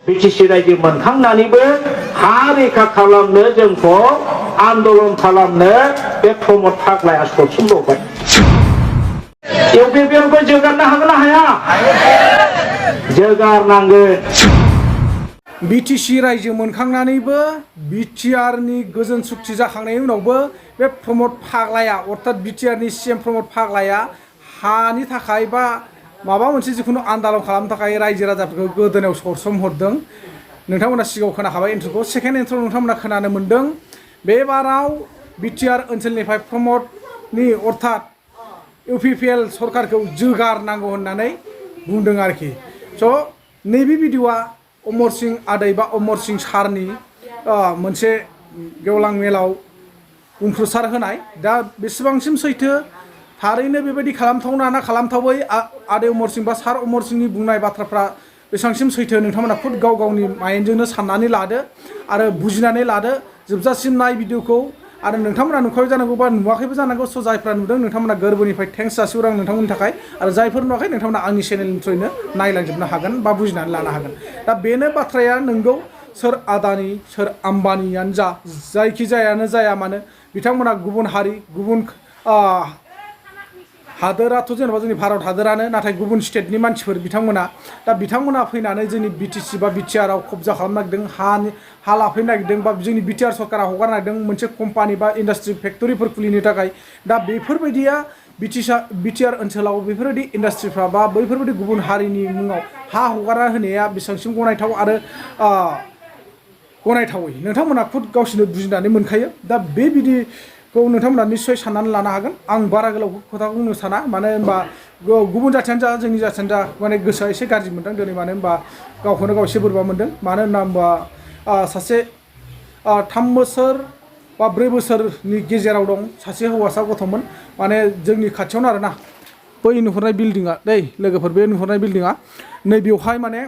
BTC रायजो मोनखांनानैबो हा रैखा खालामनो जोंखौ आन्दलन खालामनो बे प्रमद फाग्लाया सौसिनबावबाय इउपिपिएलखौ जोगारनो हागोन ना हाया जोगारनांगोन BTC रायजो मोनखांनानैबो BTR नि गोजोन सुक्ति जाखांनायनि उनावबो बे प्रमद फाग्लाया अर्थात BTR नि CM प्रमद फाग्लाया हानि थाखाय बा माबा मोनसे जिखुनु आन्दलन खालामनो थाखाय रायजो राजाफोरखौ गोदोनायाव सरसोम हरदों नोंथांमोना सिगाङाव खोनाखाबाय इन्ट्र'खौ सेकेन्ड इन्ट्र' नोंथांमोना खोनानो मोन्दों बे बाराव BTR ओनसोलनिफ्राय प्रमदनि अर्थात इउपिपिएल सरकारखौ जोगारनांगौ होननानै बुंदों आरोखि स' नैबे भिडिअ'आ अमर सिंह आदै बा अमर सिंह सारनि मोनसे गेवलां मेलाव बुंफ्रुसार होनाय दा बेसेबांसिम सैथो थारैनो बेबायदि खालामथावना ना खालामथावै आदै अमर सिंह बा सार अमर सिंहनि बुंनाय बाथ्राफ्रा बेसेबांसिम सैथो नोंथांमोना खुद गाव गावनि माइन्डजोंनो साननानै लादो आरो बुजिनानै लादो जोबजासिम नाय भिडिअ'खौ आरो नोंथांमोना नुखाबाय जानांगौ बा नुवाखैबो जानांगौ स' जायफ्रा नुदों नोंथांमोना गोरबोनिफ्राय थेंक्स जासिहरो आं नोंथांमोननि थाखाय आरो जायफोर नुवाखै नोंथांमोना आंनि चेनेलनि थ्रुयैनो नायलांजोबनो हागोन बा बुजिनानै लानो हागोन दा बेनो बाथ्राया नोंगौ सोर आदानि सोर आम्बानियानो जा जायखिजायानो जाया मानो बिथांमोना गुबुन हारि गुबुन हादोराथ' जेनेबा जोंनि भारत हादोरानो नाथाय गुबुन स्टेटनि मानसिफोर बिथांमोना दा बिथांमोना फैनानै जोंनि BTC बा BTR आव कब्जा खालामनो नागिरदों हा लाफैनो नागिरदों बा जोंनि BTR सरकारा हगारनो नागिरदों मोनसे कम्पानि बा इन्डास्ट्रि फेक्ट'रिफोर खुलिनो थाखाय दा बेफोरबायदिया BTR ओनसोलाव बेफोरबायदि इन्डास्ट्रिफ्रा बा बैफोरबायदि गुबुन हारिनि मुङाव हा हगारना होनाया बेसेबांसिम गनायथाव आरो गनायथावै नोंथांमोना खुद गावसोरनो बुजिनानै मोनखायो दा बे बिदिखौ नोंथांमोना निस्सय साननानै लानो हागोन आं बारा गोलाव खोथाखौ बुंनो साना मानो होनबा गुबुन जाथियानो जा जोंनि जाथियानो जा माने गोसोआ एसे गाज्रि मोनदों दिनै मानो होनबा गावखौनो गाव एसे बोरैबा मोनदों मानो होनना सासे 3 बोसोर बा 4 बोसोरनि गेजेराव दं सासे हौवासा गथ'मोन माने जोंनि खाथियावनो आरोना बै नुहुरनाय बिल्डिङा लोगोफोर बे नुहुरनाय बिल्डिङा नैबेयावहाय माने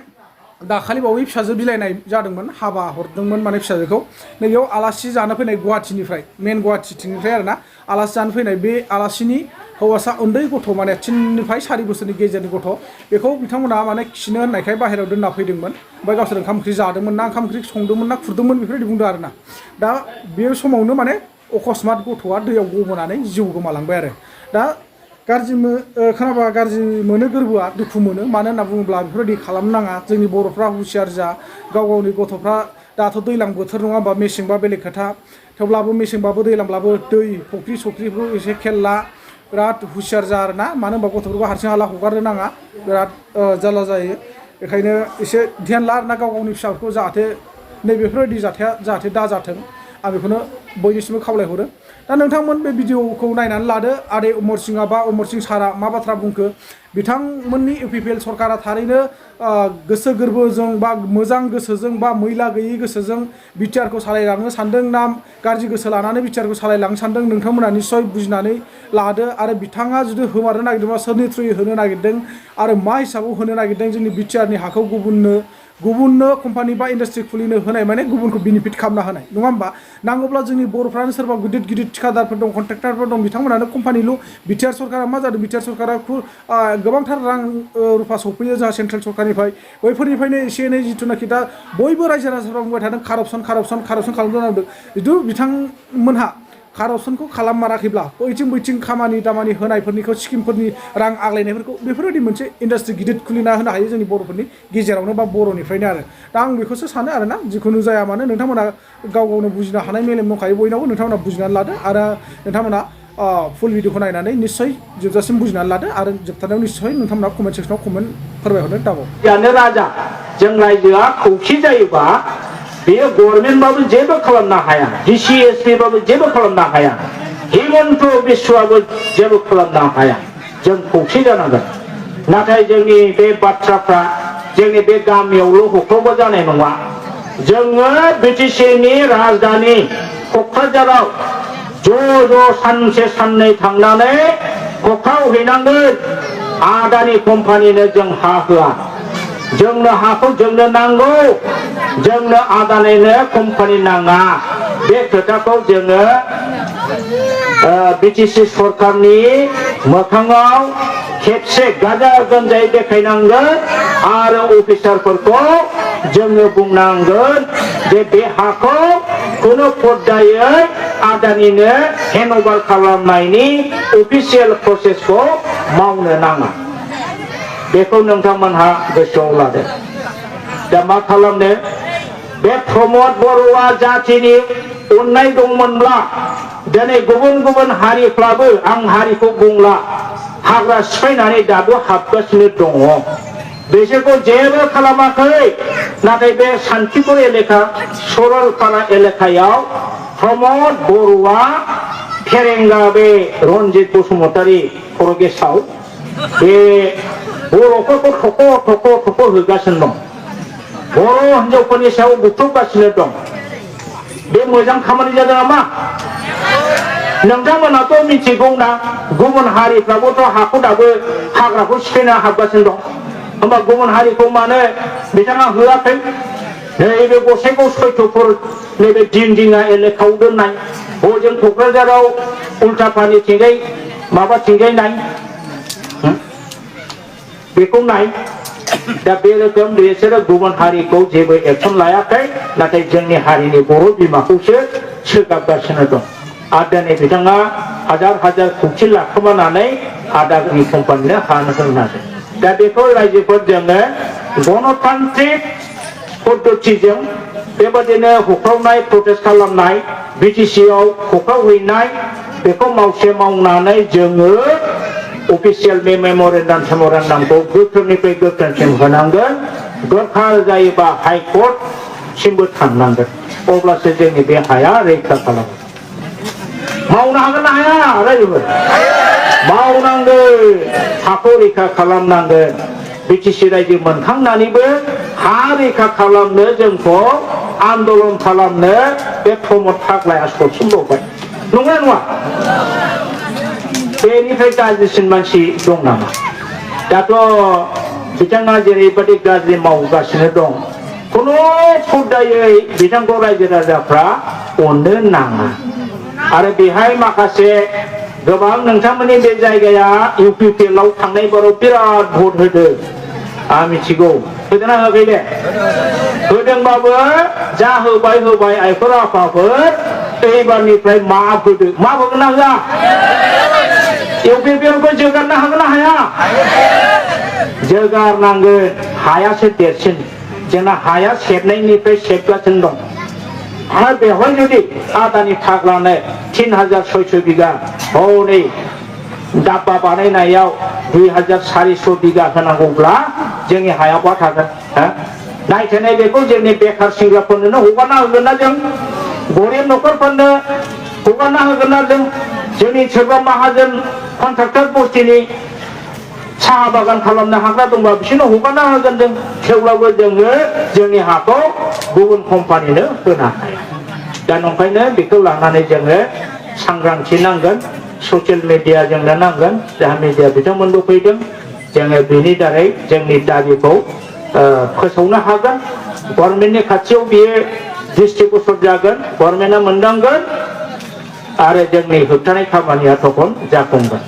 दाखालि बावै फिसाजो बिलाइनाय जादोंमोन हाबा हरदोंमोन माने फिसाजोखौ नैबेयाव आलासि जानो फैनाय गुवाहाटिनिफ्राय मेन गुवाहाटिथिंनिफ्राय आरोना आलासि जानो फैनाय बे आलासिनि हौवासा उन्दै गथ' माने 3 निफ्राय 4 बोसोरनि गेजेरनि गथ' बेखौ बिथांमोना माने खिनो होननायखाय बाहेरायाव दोनना फैदोंमोन ओमफ्राय गावसोर ओंखाम ओंख्रि जादोंमोन ना ओंखाम ओंख्रि संदोंमोन ना खुरदोंमोन बेफोरबायदि बुंदों आरोना दा बे समावनो माने अकस्मात गथ'आ दैयाव गबोनानै जिउ गोमालांबाय आरो दा गाज्रि खोनाबा गाज्रि मोनो गोरबोआ दुखु मोनो मानो होनना बुङोब्ला बेफोरबायदि खालामनो नाङा जोंनि बर'फ्रा हुसियार जा गाव गावनि गथ'फ्रा दाथ' दैज्लां बोथोर नङा होमबा मेसेंबा बेलेग खोथा थेवब्लाबो मेसेंबाबो दैज्लांब्लाबो दै फुख्रिफोरखौ एसे खेल ला बिराद हुसियार जा आरोना मानो होनबा गथ'फोरखौ हारसिं हाला हगारनो नाङा बिराद जारला जायो बेखायनो एसे ध्यान ला आरोना गाव गावनि फिसाफोरखौ जाहाथे नैबेफोरबायदि जाथाया जाहाथे दाजाथों आं बेखौनो बयनिसिमबो खावलायहरो दा नोंथांमोन बे भिडिअखौ नायनानै लादो आदै अमर सिंह बा अमर सिंह सारा मा बाथ्रा बुंखो बिथांमोननि इउपिपिएल सरकारा थारैनो गोसो गोरबोजों बा मोजां गोसोजों बा मैला गैयै गोसोजों BTRखौ सालायलांनो सानदों ना गाज्रि गोसो लानानै BTRखौ सालायलांनो सानदों नोंथांमोना निस्सय बुजिनानै लादो आरो बिथाङा जुदि होमारनो नागिरदोंबा सोरनि थ्रुयै होनो नागिरदों आरो मा हिसाबाव होनो नागिरदों जोंनि BTRनि हाखौ गुबुननो कम्पानि बा इन्डास्ट्रि खुलिनो होनाय माने गुबुनखौ बेनिफिट खालामना होनाय नङा होमबा नांगौब्ला जोंनि बर'फ्रानो सोरबा गिदिर थिखादारफोर दं कन्ट्रेक्टारफोर दं बिथांमोनानो कम्पानिल' BTR सरकारा मा जादों BTR सरकारा गोबांथार रां रुफा सफैयो जोंहा सेन्ट्रेल सरकारनिफ्राय बैफोरनिफ्रायनो एसे एनै जिथुनाखि दा बयबो रायजो राजाफ्रा बुंबाय थादों कारापसन खालामदों जिथु बिथांमोनहा कारापसनखौ खालाममाराखैब्ला बैथिं खामानि दामानि होनायफोरनिखौ स्किमफोरनि रां आग्लायनायफोरखौ बेफोरबायदि मोनसे इन्डास्ट्रि गिदिर खुलिना होनो हायो जोंनि बर'फोरनि गेजेरावनो बा बर'निफ्रायनो आरो दा आं बेखौसो सानो आरोना जिखुनु जाया मानो नोंथांमोना गाव गावनो बुजिनो हानाय मेलेम दंखायो बयनावबो नोंथांमोना बुजिनानै लादो आरो नोंथांमोना फुल भिडिअखौ नायनानै निस्सय जोबजासिम बुजिनानै लादो आरो जोबथारनायाव निस्सय नोंथांमोना कमेन्ट सेक्सनाव कमेन्ट फोरमायहरनो दाबाव यानो राजा जों रायजोआ खौसे जायोबा बेयो गभर्नमेन्टबाबो जेबो खालामनो हाया DCSP बाबो जेबो खालामनो हाया हिमन्त बिश्वआबो जेबो खालामनो हाया जों खौसे जानांगोन नाथाय जोंनि बे बाथ्राफ्रा जोंनि बे गामियावल' हख्रावबा जानाय नङा जोङो BTCनि राजधानि क'क्राझाराव ज' सानसे साननै थांनानै हख्रावहैनांगोन आदानि कम्पानिनो जों हा होआ जोंनो हाखौ जोंनो नांगौ जोंनो आदानिनो कम्पानि नाङा बे खोथाखौ जोङो बिटिसि सरकारनि मोखाङाव खेबसे गाजा गोमजायै देखायनांगोन आरो अफिसारफोरखौ जोङो बुंनांगोन जे बे हाखौ खुनु पर्दायै आदानिनो हेन्डअभार खालामनायनि अफिसियेल प्रसेसखौ मावनो नाङा बेखौ नोंथांमोनहा गोसोआव लादो दा मा खालामनो बे प्रमद बर'आ जाथिनि अननाय दंमोनब्ला दिनै गुबुन गुबुन हारिफ्राबो आं हारिखौ बुंला हाग्रा सिफायनानै दाबो हाबगासिनो दङ बिसोरखौ जेबो खालामाखै नाथाय बे सान्तिपुर एलेका सरलपारा एलेकायाव प्रमद बर'आ फेरेंगा बे रन्जित बसुमतारी फरगेसाव बे बर'फोरखौ थख' होगासिनो दं बर' हिनजावफोरनि सायाव बुख्रुबगासिनो दं बे मोजां खामानि जादों नामा नोंथांमोनाथ' मिथिगौना गुबुन हारिफ्राबोथ' हाखौ दाबो हाग्राखौ सिफायना हाबगासिनो दं होमबा गुबुन हारिखौ मानो बिथाङा होआखै नैबे गसाइगाव सैथोफोर नैबे दिंदिङा एलेकायाव दोननाय हजों क'क्राझाराव उल्टापानिथिंजाय माबाथिंजाय नाय बेखौ नाय दा बे रोखोम बिसोरो गुबुन हारिखौ जेबो एक्सन लायाखै नाथाय जोंनि हारिनि बर' बिमाखौसो सोगाबगासिनो दं आरो दिनै बिथाङा हाजार हाजार खौथि लाखोमानानै आदानि कम्पानिनो हानो होनांगोन दा बेखौ रायजोफोर जोङो गणतान्त्रिक पद्धतिजों बेबादिनो होख्रावनाय प्रटेस्ट खालामनाय बिटिसिआव होख्रावहैनाय बेखौ मावनानै जोङो अफिसियेल मेम'रेन्डामखौ गोख्रोंनिफ्राय गोख्रोंसिन होनांगोन दरखार जायोबा हाइकर्ट सिमबो थांनांगोन अब्लासो जोंनि बे हाया रैखा खालामो मावनो हागोन ना हाया रायजोफोर मावनांगोन हाखौ रैखा खालामनांगोन बिटिसि रायजो मोनखांनानैबो हा रैखा खालामनो जोंखौ आन्दलन खालामनो बे प्रमद फाग्लाया सौसिनबावबाय नंगौना नङा बेनिफ्राय गाज्रिसिन मानसि दं नामा दाथ' बिथाङा जेरैबायदि गाज्रि मावगासिनो दं खुनु फुदायै बिथांखौ रायजो राजाफ्रा अननो नाङा आरो बेहाय माखासे गोबां नोंथांमोननि बे जायगाया UPPL आव थांनाय बाराव बिराद भट होदों आं मिथिगौ होदोंना होआखै दे होदोंबाबो जा होबाय आइफोर आफाफोर एबारनिफ्राय माफ होदों माफ होगोन ना होआ UPPL खौ जोगारनो हागोन ना हाया जोगारनांगोन हायासो देरसिन जोंना हाया सेबनायनिफ्राय सेबगासिनो दं आरो बेवहाय जुदि आदानि फाग्लानो 3600 बिगा हनै दाब्बा बानायनायाव 2400 बिगा होनांगौब्ला जोंनि हाया बहा थागोन नायथोनाय बेखौ जोंनि बेखार सेंग्राफोरनो हगारना होगोन ना जों गरिब न'खरफोरनो हगारना होगोन ना जोंनि सोरबा माहाजोन कन्ट्राक्टर बस्तिनि साहा बागान खालामनो हाग्रा दंबा बिसोरनो हगारना होगोन जों थेवब्लाबो जोङो जोंनि हाखौ गुबुन कम्पानिनो होनो हाया दा नंखायनो बेखौ लानानै जोङो सांग्रांथि नांगोन ससियेल मिडिया जोंनो नांगोन जाहा मिडिया बिथांमोनबो फैदों जोङो बेनि दारै जोंनि दाबिखौ फोसावनो हागोन गभर्नमेन्टनि खाथियाव बियो डिस्ट्रिबिउसन जागोन गभर्नमेन्टआ मोनदांगोन आरो जोंनि होबथानाय खामानिया तखन जाफुंगोन